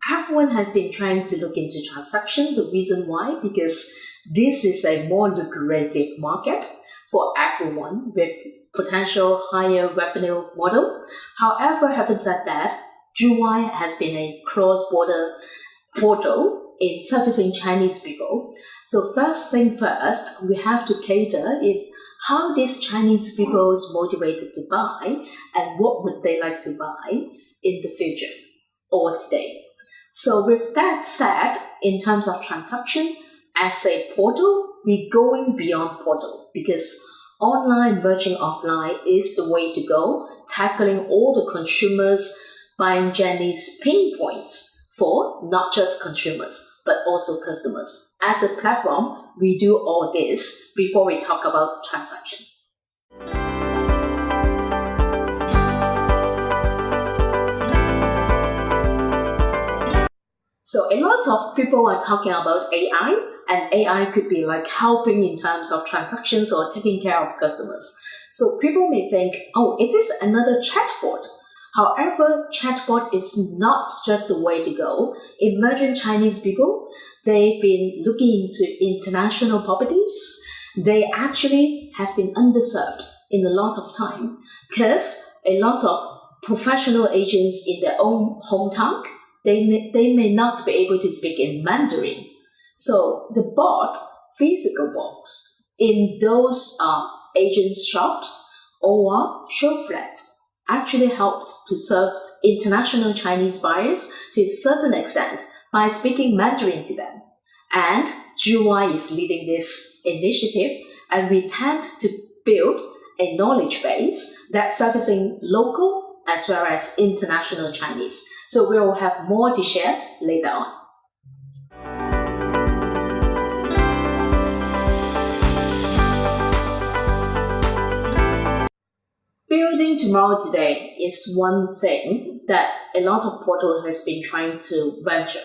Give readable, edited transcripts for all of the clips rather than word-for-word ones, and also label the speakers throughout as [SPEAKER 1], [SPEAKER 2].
[SPEAKER 1] everyone has been trying to look into transaction. The reason why? Because this is a more lucrative market for everyone with potential higher revenue model. However, having said that, Juwai has been a cross-border portal in servicing Chinese people. So first thing first, we have to cater is how these Chinese people is motivated to buy and what would they like to buy in the future or today. So with that said, in terms of transaction, as a portal, we're going beyond portal because online merging offline is the way to go, tackling all the consumers buying journey's pain points for not just consumers, but also customers. As a platform, we do all this before we talk about transaction. So a lot of people are talking about AI, and AI could be like helping in terms of transactions or taking care of customers. So people may think, oh, it is another chatbot. However, chatbot is not just the way to go. Emerging Chinese people, they've been looking into international properties. They actually has been underserved in a lot of time because a lot of professional agents in their own hometown, they may not be able to speak in Mandarin. So the bot, physical bots, in those agents' shops or show flats actually helped to serve international Chinese buyers to a certain extent by speaking Mandarin to them. And Juwai is leading this initiative, and we tend to build a knowledge base that's servicing local as well as international Chinese. So we will have more to share later on. Building tomorrow today is one thing that a lot of portals has been trying to venture.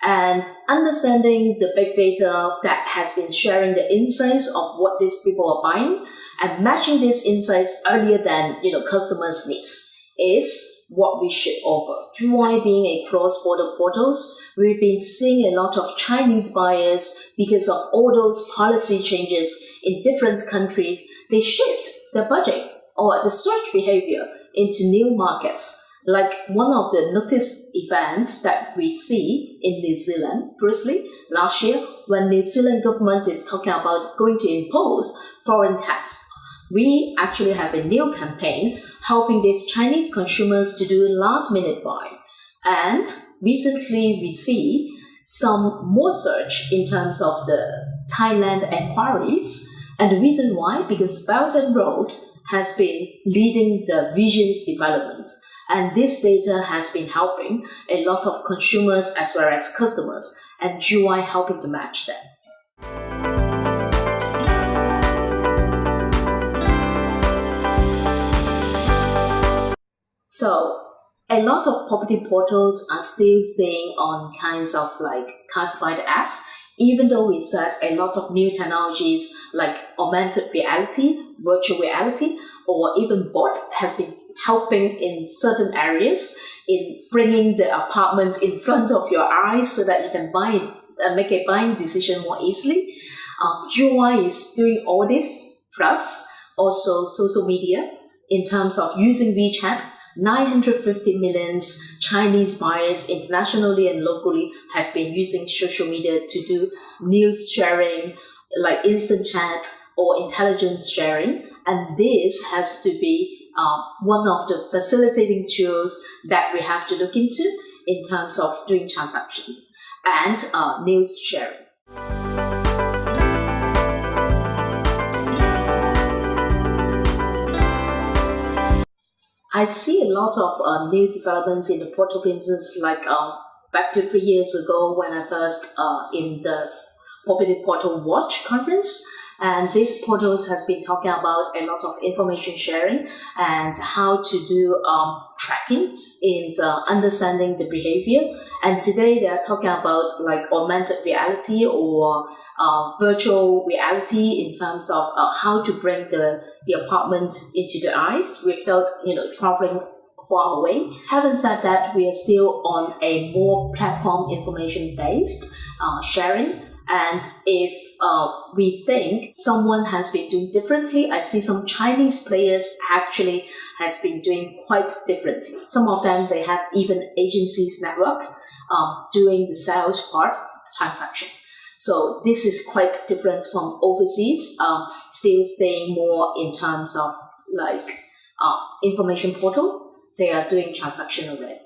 [SPEAKER 1] And understanding the big data that has been sharing the insights of what these people are buying and matching these insights earlier than customers' needs is what we should offer. Juwai being a cross-border portals, we've been seeing a lot of Chinese buyers because of all those policy changes in different countries. They shift their budget or the search behavior into new markets. Like one of the noticed events that we see in New Zealand, firstly, last year, when New Zealand government is talking about going to impose foreign tax, we actually have a new campaign helping these Chinese consumers to do last-minute buy. And recently we see some more search in terms of the Thailand enquiries. And the reason why, because Belt and Road has been leading the region's development. And this data has been helping a lot of consumers as well as customers, and Juwai helping to match them. So a lot of property portals are still staying on kinds of like classified as, even though we said a lot of new technologies like augmented reality, virtual reality, or even bot has been helping in certain areas in bringing the apartment in front of your eyes so that you can buy it, make a buying decision more easily. Juwai is doing all this, plus also social media in terms of using WeChat. 950 million Chinese buyers internationally and locally has been using social media to do news sharing, like instant chat or intelligence sharing. And this has to be one of the facilitating tools that we have to look into in terms of doing transactions and news sharing. I see a lot of new developments in the portal business, like back to 3 years ago when I first in the Property Portal Watch conference. And this portals has been talking about a lot of information sharing and how to do tracking in understanding the behavior. And today they are talking about like augmented reality or virtual reality in terms of how to bring the apartment into the eyes without traveling far away. Having said that, we are still on a more platform information-based sharing. And if we think someone has been doing differently, I see some Chinese players actually has been doing quite differently. Some of them, they have even agencies network doing the sales part transaction. So this is quite different from overseas, still staying more in terms of like information portal. They are doing transaction already.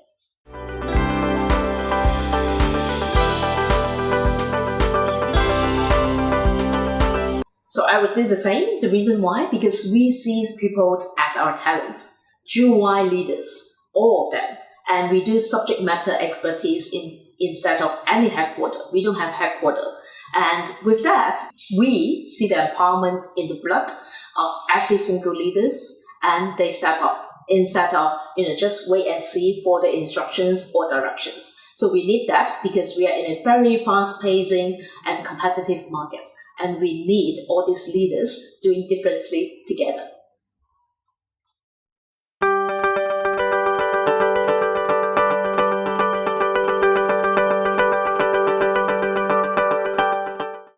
[SPEAKER 1] So I would do the same. The reason why? Because we see people as our talent, Juwai leaders, all of them. And we do subject matter expertise instead of any headquarter. We don't have headquarter. And with that, we see the empowerment in the blood of every single leaders, and they step up instead of just wait and see for the instructions or directions. So we need that because we are in a very fast-pacing and competitive market. And we need all these leaders doing differently together.